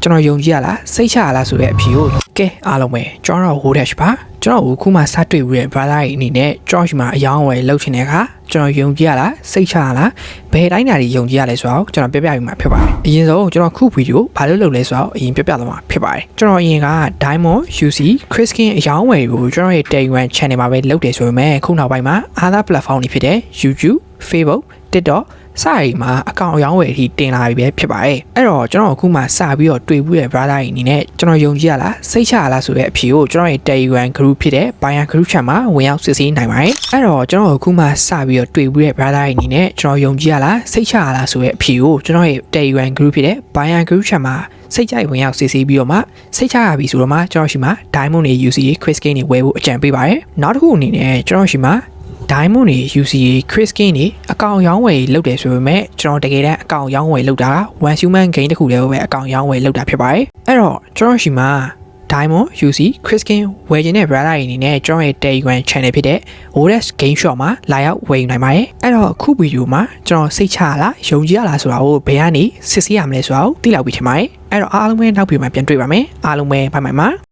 ကျွန်တော်ယုံကြည်ရလားစိတ်ချရလားဆိုတဲ့အဖြေကိုကဲအားလုံးပဲကျွန်တော်ဟိုးတက်ရှိပါကျွန်တော်အခုမှစတွေ့ပြီးတဲ့ brother ကြီးအနေနဲ့ကျွန်တော်ရှိမှာအယောင်းအဝယ်လုပ်ချင်တဲ့အခါကျွန်တော်ယုံကြည်ရလားစိတ်ချရလားဘယ်တိုင်းဓာတ်တွေယုံကြည်ရလဲဆိုတော့ကျွန်တော်ပြပြပြီးမှဖြစ်ပါတယ်အရင်ဆုံးကျွန်တော်ခုဗီဒီယိုဘာလို့လုပ်လဲဆိုတော့အရင်ပြပြသွားမှာဖြစ်ပါတယ်ကျွန်တော်အရင်က Diamond UC Chriskin အယောင်းအဝယ်ကိုကျွန်တော်ရဲ့ Telegram channel မှာပဲလုပ်တယ်ဆိုပေမဲ့ခုနောက်ပိုင်းမှာ other platform တွေဖြစ်တဲ့ YouTube Facebook TikTokစာရီမှာအကောင့်အယောင်းဝယ်ထိတင်လာပြီပဲဖြစ်ပါတယ်အဲ့တော့ကျွန်တော်အခုမှစပြီးတော့တွေ့ဘူးတဲ့ brother ကြီးအနေနဲ့ကျွန်တော်ယုံကြည်ရလားစိတ်ချရလားဆိုတဲ့အဖြေကိုကျွန်တော်ရဲ့ Telegram group ဖြစ်တဲ့ Buyer group chat မှာဝင်ရောက်စစ်ဆေးနိုင်ပါတယ်အဲ့တော့ကျွန်တော်အခုမှစပြီးတော့တွေ့ဘူးတဲ့ brother ကြီးအနေနဲ့ကျွန်တော်ယုံကြည်ရလားစိတ်ချရလားဆိုတဲ့အဖြေကိုကျွန်တော်ရဲ့ Telegram group ဖြစ်တဲ့ Buyer group chat မှာစိတ်ကြိုက်ဝင်ရောက်စစ်ဆေးပြီးတော့မှစိတ်ချရပြီဆိုတော့မှကျွန်တော်ရှိမှာ Diamond တွေ UCA Chriskin တွေဝယ်ဖို့အကြံပေးပါတယ်နောက်တစ်ခုအနေနဲ့ကျွန်တော်ရှိမှာDiamond တွေ UCA Chriskin တွေအကောင့်ရောင်းဝယ်လုပ်တယ်ဆိုပေမဲ့ကျွန်တော်တကယ်တမ်းအကောင့်ရောင်းဝယ်လုပ်တာ one human gain တခုတည်းပဲအကောင့်ရောင်းဝယ်လုပ်တာဖြစ်ပါတယ်အဲ့တော့ကျွန်တော်ရှိမှာ Diamond UC Chriskin ဝယ်ခြင်းတဲ့ brother တွေအနေနဲ့ကျွန်တော်ရဲ့ Telegram channel ဖြစ်တဲ့ Odes Game Shop မှာလာရောက်ဝယ်ယူနိုင်ပါတယ်အဲ့တော့အခုဗီဒီယိုမှာကျွန်တော်စိတ်ချရလားယုံကြည်ရလားဆိုတာကိုဘယ်ကနေစစ်ဆေးရမလဲဆိုတာကိုသိလောက်ပြီးထင်ပါတယ်အဲ့တော့အားလုံးပဲနောက်ဗီဒီယိုမှာပြန်တွေ့ပါမယ်အားလုံးပဲဘိုင်ဘိုင်ပါ